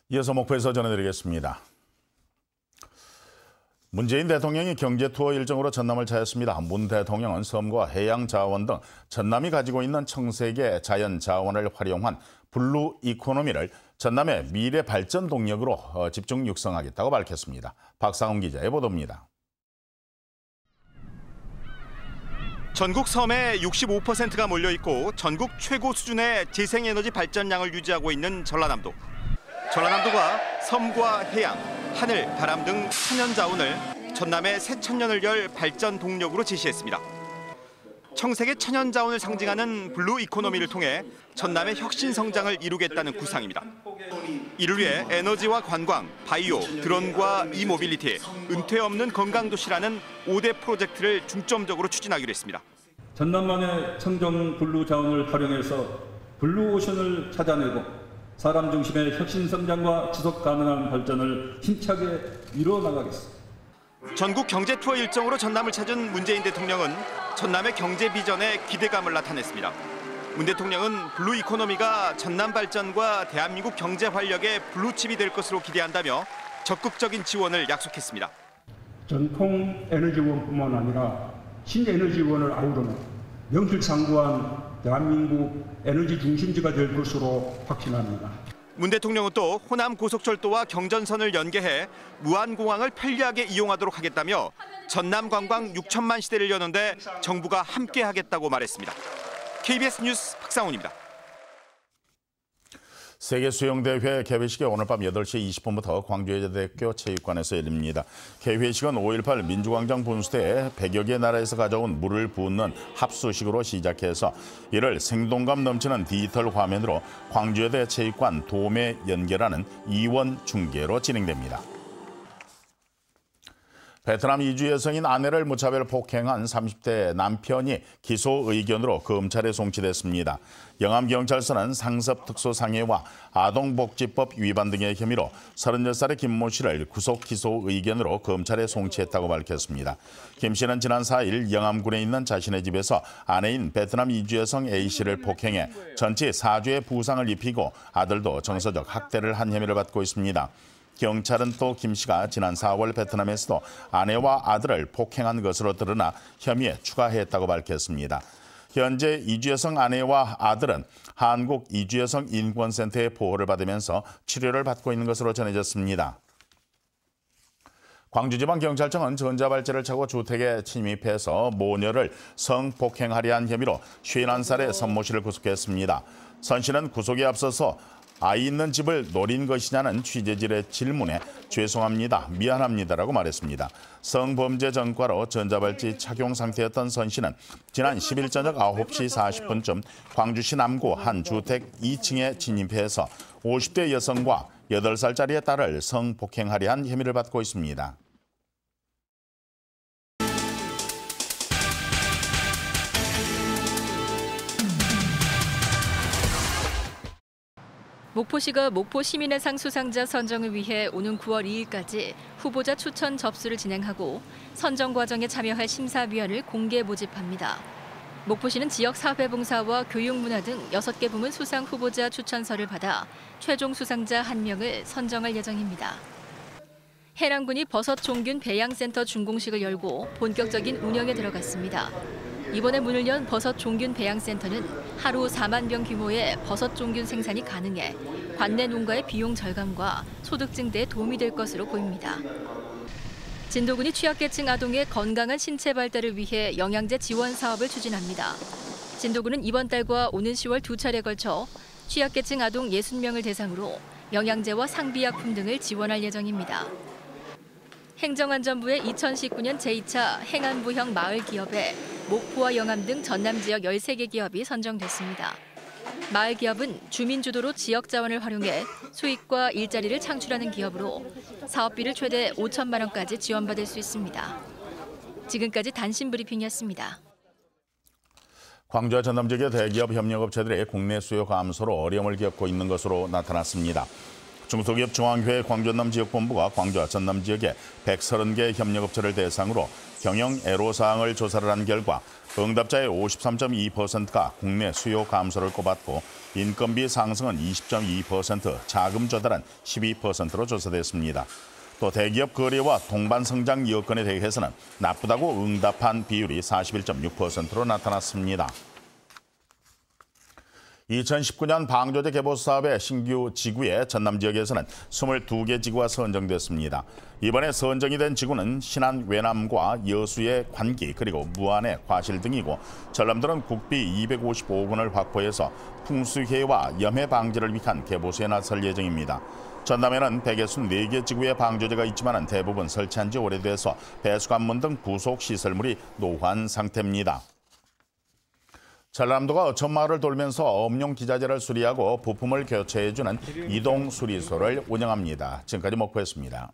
이어서 목포에서 전해드리겠습니다. 문재인 대통령이 경제 투어 일정으로 전남을 찾았습니다. 문 대통령은 섬과 해양 자원 등 전남이 가지고 있는 청색의 자연 자원을 활용한 블루 이코노미를 전남의 미래 발전 동력으로 집중 육성하겠다고 밝혔습니다. 박상훈 기자의 보도입니다. 전국 섬의 65%가 몰려있고 전국 최고 수준의 재생에너지 발전량을 유지하고 있는 전라남도. 전라남도가 섬과 해양, 하늘, 바람 등 천연 자원을 전남의 새 천년을 열 발전 동력으로 제시했습니다. 청색의 천연 자원을 상징하는 블루 이코노미를 통해 전남의 혁신 성장을 이루겠다는 구상입니다. 이를 위해 에너지와 관광, 바이오, 드론과 이모빌리티, 은퇴 없는 건강도시라는 5대 프로젝트를 중점적으로 추진하기로 했습니다. 전남만의 청정 블루 자원을 활용해서 블루오션을 찾아내고 사람 중심의 혁신 성장과 지속 가능한 발전을 힘차게 이뤄나가겠습니다. 전국 경제 투어 일정으로 전남을 찾은 문재인 대통령은 전남의 경제 비전에 기대감을 나타냈습니다. 문 대통령은 블루 이코노미가 전남 발전과 대한민국 경제 활력의 블루칩이 될 것으로 기대한다며 적극적인 지원을 약속했습니다. 전통 에너지원뿐만 아니라 신에너지원을 아우르는 명실상부한 대한민국 에너지 중심지가 될 것으로 확신합니다. 문 대통령은 또 호남 고속철도와 경전선을 연계해 무안공항을 편리하게 이용하도록 하겠다며 전남 관광 6천만 시대를 여는데 정부가 함께하겠다고 말했습니다. KBS 뉴스 박상훈입니다. 세계수영대회 개회식이 오늘 밤 8시 20분부터 광주여자대학교 체육관에서 열립니다. 개회식은 5.18 민주광장 분수대에 100여 개 나라에서 가져온 물을 붓는 합수식으로 시작해서 이를 생동감 넘치는 디지털 화면으로 광주여대 체육관 돔에 연결하는 이원 중계로 진행됩니다. 베트남 이주 여성인 아내를 무차별 폭행한 30대 남편이 기소 의견으로 검찰에 송치됐습니다. 영암경찰서는 상습특수상해와 아동복지법 위반 등의 혐의로 36살의 김모 씨를 구속 기소 의견으로 검찰에 송치했다고 밝혔습니다. 김 씨는 지난 4일 영암군에 있는 자신의 집에서 아내인 베트남 이주 여성 A 씨를 폭행해 전치 4주의 부상을 입히고 아들도 정서적 학대를 한 혐의를 받고 있습니다. 경찰은 또 김 씨가 지난 4월 베트남에서도 아내와 아들을 폭행한 것으로 드러나 혐의에 추가했다고 밝혔습니다. 현재 이주여성 아내와 아들은 한국 이주여성 인권센터의 보호를 받으면서 치료를 받고 있는 것으로 전해졌습니다. 광주지방경찰청은 전자발찌를 차고 주택에 침입해서 모녀를 성폭행하려 한 혐의로 51살의 선모 씨를 구속했습니다. 선 씨는 구속에 앞서서 아이 있는 집을 노린 것이냐는 취재진의 질문에 죄송합니다, 미안합니다라고 말했습니다. 성범죄 전과로 전자발찌 착용 상태였던 선 씨는 지난 10일 저녁 9시 40분쯤 광주시 남구 한 주택 2층에 진입해서 50대 여성과 8살짜리의 딸을 성폭행하려 한 혐의를 받고 있습니다. 목포시가 목포 시민의 상 수상자 선정을 위해 오는 9월 2일까지 후보자 추천 접수를 진행하고 선정 과정에 참여할 심사위원을 공개 모집합니다. 목포시는 지역 사회봉사와 교육문화 등 6개 부문 수상 후보자 추천서를 받아 최종 수상자 1명을 선정할 예정입니다. 해랑군이 버섯종균 배양센터 준공식을 열고 본격적인 운영에 들어갔습니다. 이번에 문을 연 버섯종균 배양센터는 하루 4만 병 규모의 버섯종균 생산이 가능해 관내 농가의 비용 절감과 소득 증대에 도움이 될 것으로 보입니다. 진도군이 취약계층 아동의 건강한 신체 발달을 위해 영양제 지원 사업을 추진합니다. 진도군은 이번 달과 오는 10월 2차례에 걸쳐 취약계층 아동 60명을 대상으로 영양제와 상비약품 등을 지원할 예정입니다. 행정안전부의 2019년 제2차 행안부형 마을 기업에 목포와 영암 등 전남 지역 13개 기업이 선정됐습니다. 마을 기업은 주민 주도로 지역 자원을 활용해 수익과 일자리를 창출하는 기업으로 사업비를 최대 5천만 원까지 지원받을 수 있습니다. 지금까지 단신 브리핑이었습니다. 광주와 전남 지역의 대기업 협력업체들이 국내 수요 감소로 어려움을 겪고 있는 것으로 나타났습니다. 중소기업 중앙회 광전남 지역본부가 광주와 전남 지역의 130개 협력업체를 대상으로 경영 애로사항을 조사를 한 결과 응답자의 53.2%가 국내 수요 감소를 꼽았고 인건비 상승은 20.2%, 자금 조달은 12%로 조사됐습니다. 또 대기업 거래와 동반 성장 여건에 대해서는 나쁘다고 응답한 비율이 41.6%로 나타났습니다. 2019년 방조제 개보 사업의 신규 지구에 전남 지역에서는 22개 지구가 선정됐습니다. 이번에 선정이 된 지구는 신안 외남과 여수의 관기 그리고 무안의 과실 등이고 전남도는 국비 255억 원을 확보해서 풍수해와 염해 방지를 위한 개보수에 나설 예정입니다. 전남에는 164개 지구의 방조제가 있지만 대부분 설치한 지 오래돼서 배수관문 등 부속 시설물이 노후한 상태입니다. 전남도가 어촌마을을 돌면서 업용 기자재를 수리하고 부품을 교체해주는 이동 수리소를 운영합니다. 지금까지 목포였습니다.